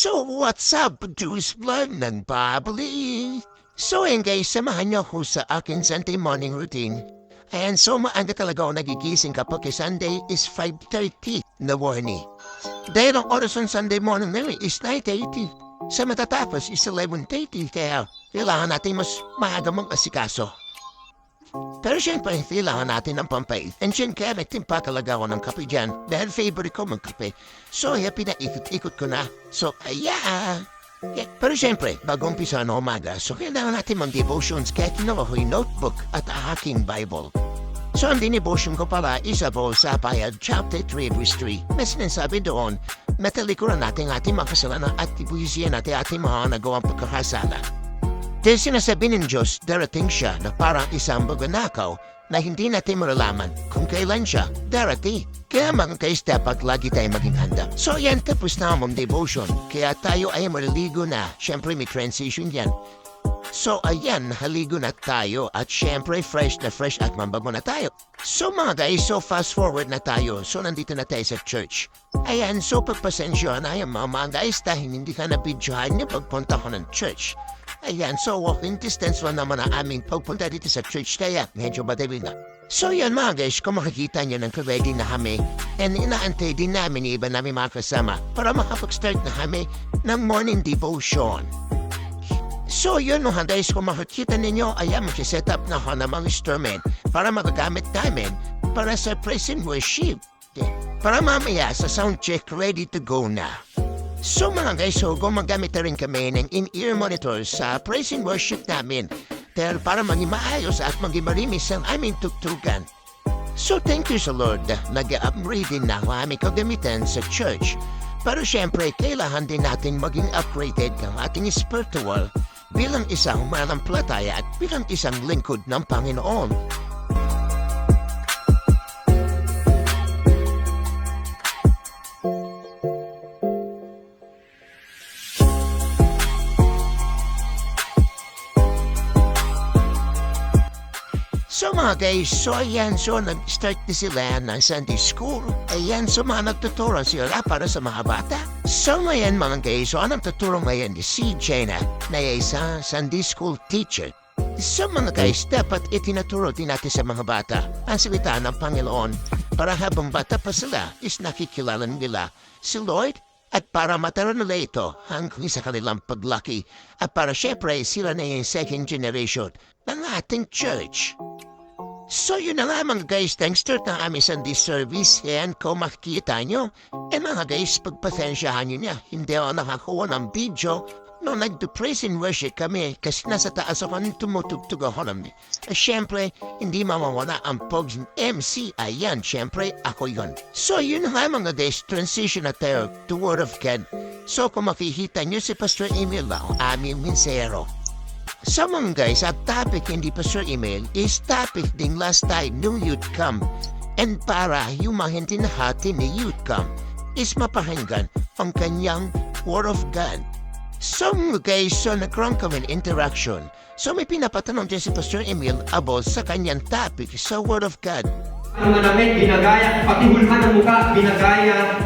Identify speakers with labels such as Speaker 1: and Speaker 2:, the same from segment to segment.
Speaker 1: So what's up, Juice Blood ng Babali? So ayan guys, samahan niyo ako sa akin Sunday morning routine. Ayan, so maaga talaga ako nagigising kapag Sunday is 5:30 na morning. Dahil ang oras ng Sunday morning na is 9:30. Sa matatapos is 11:30 kaya kailangan natin mas maaga mong asikaso. Pero syempre, kailangan natin ng pampay. And syempre, kaya nagtimpa talaga ako ng kape dyan dahil favorite ko magkape. So, pinaikot-ikot ko na. So, yeah. Pero syempre, bago umpisa na umaga, so kailangan natin mag-devotions kaya kinuha ko yung notebook at aking Bible. So, ang devotion ko pala is about sa Payag chapter 3 verse 3. May sinasabi doon, natalikuran natin ating mga kasalanan at ibuhisiyan natin ating mga nagawang pagkakasala. Dahil sinasabi ng Diyos, darating siya na parang isang magnanakaw na hindi natin malalaman kung kailan siya darating. Kaya mga guys, dapat lagi tayo maging handa. So yan, tapos na ang devotion. Kaya tayo ay maliligo na. Siyempre may transition yan. So ayan, haligo na tayo at syempre fresh at mambago na tayo. So mga guys, so fast forward na tayo. So nandito na tayo sa church. Ayan, so pagpasensya na yung mga guys dahil hindi ka na-videohan niya pagpunta ko ng church. Ayan, so walking distance lang naman ang aming pagpunta dito sa church kaya medyo madali na. So yan mga guys, kung makikita nyo ng ready na kami and inaantay din namin yung iba namin mga kasama para makapag-start na kami ng morning devotion. So yun mga guys, kung makikita ninyo, ayan, mag-set up na ako ng mga instrument para magagamit namin para sa praise and worship. Para mamaya sa sound check ready to go na. So mga guys, so gumagamit na rin kami ng in-ear monitors sa praise and worship namin dahil para maging maayos at maging marimis ang aming tugtugan. So thank you sa Lord, nag-upgrade din na ang aming kagamitan sa church. Pero syempre, kailangan din natin maging upgraded ang ating spiritual bilang isang manampalataya at bilang isang lingkod ng Panginoon. So mga guys, so ayan, so nag-start na sila ng Sunday School. Ayan, so mga nagtuturo sila para sa mga bata. So ngayon mga guys, so ang nagtuturo ngayon si Jenna na isang Sunday School teacher. So mga guys, dapat itinuturo din natin sa mga bata ang salita ng Panginoon para habang bata pa sila is nakikilala nila si Lord at para mataran nila ito hanggang sa kanilang paglaki at para syempre sila na yung second generation ng ating church. So yun na nga mga guys, thanks to ang aming Sunday service. Yan, kung makikita nyo. Mga guys, pagpasensyahan nyo niya. Hindi ako nakakuha ng video nung nag-praise and worship kami kasi nasa taas ako nung tumutugtog ako namin. Siyempre, hindi mamawala ang Pogs MC. Ayan, siyempre, ako yun. So yun na nga mga guys, transition na tayo to Word of God. So kung makikita nyo si Pastor Emil ang aming minsero. So mga guys, at topic hindi pa sure email is topic ding last time nung youth camp. And para yung mga hindi nahati ni youth camp is mapahinggan ang kanyang Word of God. So mga guys, so nagkaroon kami interaction. So may pinapatanong din si Pastor Emil about sa kanyang topic sa Word of God.
Speaker 2: Ang mga damit, binagaya, pati hulhan ng mukha, binagaya.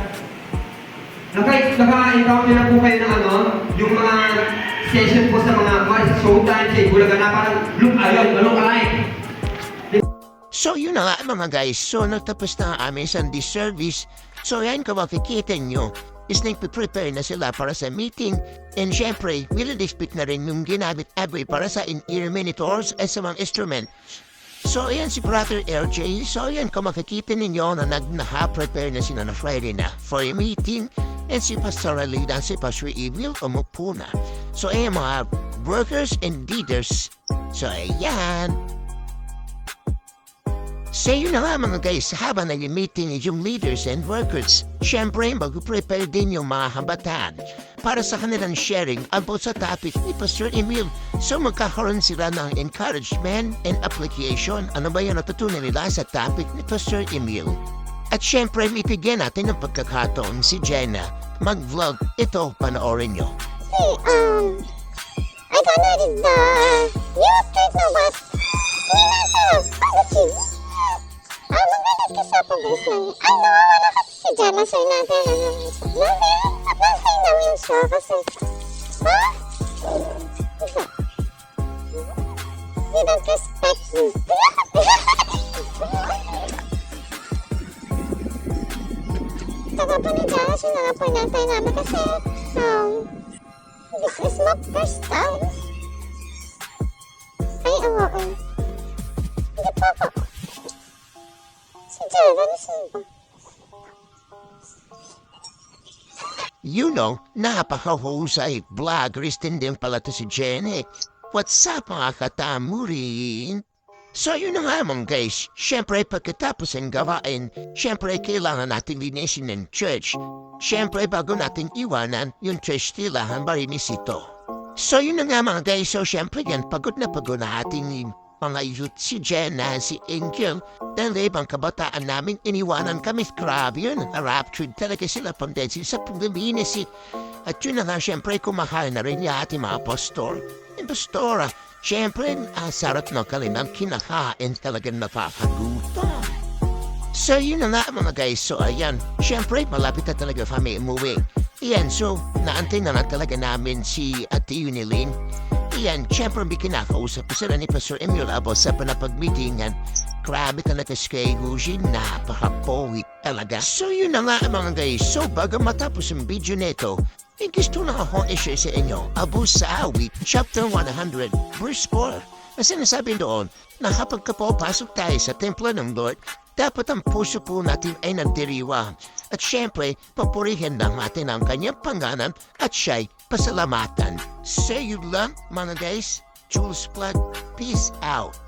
Speaker 2: Naka-encounter na po kayo na yung mga session po sa mga sa showtime, sa Ibulaga na parang look alike.
Speaker 1: So yun na nga mga guys, so nagtapos na ang aming Sunday service. So yan kung makikita nyo, is nagpiprepare na sila para sa meeting. And syempre, will speak na rin yung ginamit Abby para sa in-ear monitors at sa mga instrument. So ayan si Brother LJ, so ayan kung makikita ninyo na nag-prepare na sila na Friday na for a meeting. And si Pastor Alida, si Pastor Emil, umupo na. So ayan mga workers and leaders. So ayan. So yun na nga mga guys, habang nag-meeting yung leaders and workers, syempre mag-prepare din yung mga kabataan para sa kanilang sharing about sa topic ni Pastor Emil. So magkakaroon sila ng encouragement and application. Ano ba yung natutunan nila sa topic ni Pastor Emil? At syempre, ibigyan natin ng pagkakataon si Jenna mag-vlog. Ito, panoorin nyo.
Speaker 3: I downloaded the youth group na was Ninasa Positive. Magalit ka sa pag-guys na ay nawawala kasi si Jenna sa natin. Natin, apply namin siya kasi... Ha? You don't respect me. Taga pa ni Josh, yun na nga po inantay namin kasi, this is my first time. Ay, oo. Hindi po ako. Si Jeva, nasaan ba?
Speaker 1: You know, napakahusay vloggers din pala to si Jenny. What's up mga katamurin? So yun na nga mga guys, syempre pagkatapos ng gawain, syempre kailangan natin linisin ng church. Syempre bago natin iwanan yung church nila ang marinis ito. So yun na nga mga guys, so syempre yan pagod na ating mga youth si Jenna, si Angel, dahil ibang kabataan namin iniwanan kami. Grabe yun, raptured talaga sila pamdensin sa paglilinis. At yun na nga syempre kumakain na rin yung ating mga pastor. Yung pastora, syempre sarap na kalinang kinakain talagang nakakagutom. So yun na nga mga guys, so ayan, syempre malapit na talaga kami umuwi. Iyan, so naantay na lang talaga namin si Ate Unilyn. Iyan, syempre may kinakausap ko sila ni Pastor Emil Abos sa panapag-meetingan. Grabe talaga si Kay Gucci, napaka-poet talaga. So yun na nga mga guys, so bago matapos ang video neto, may gusto na akong i-share sa inyo about sa awit, chapter 100, verse 4. Na sinasabi doon na kapag kapapasok tayo sa templo ng Lord, dapat ang puso po natin ay nandiriwa. At syempre, papurihin lang natin ang kanyang pangalan at siya'y pasalamatan. Say you lang mga guys, Jules Vlog, peace out.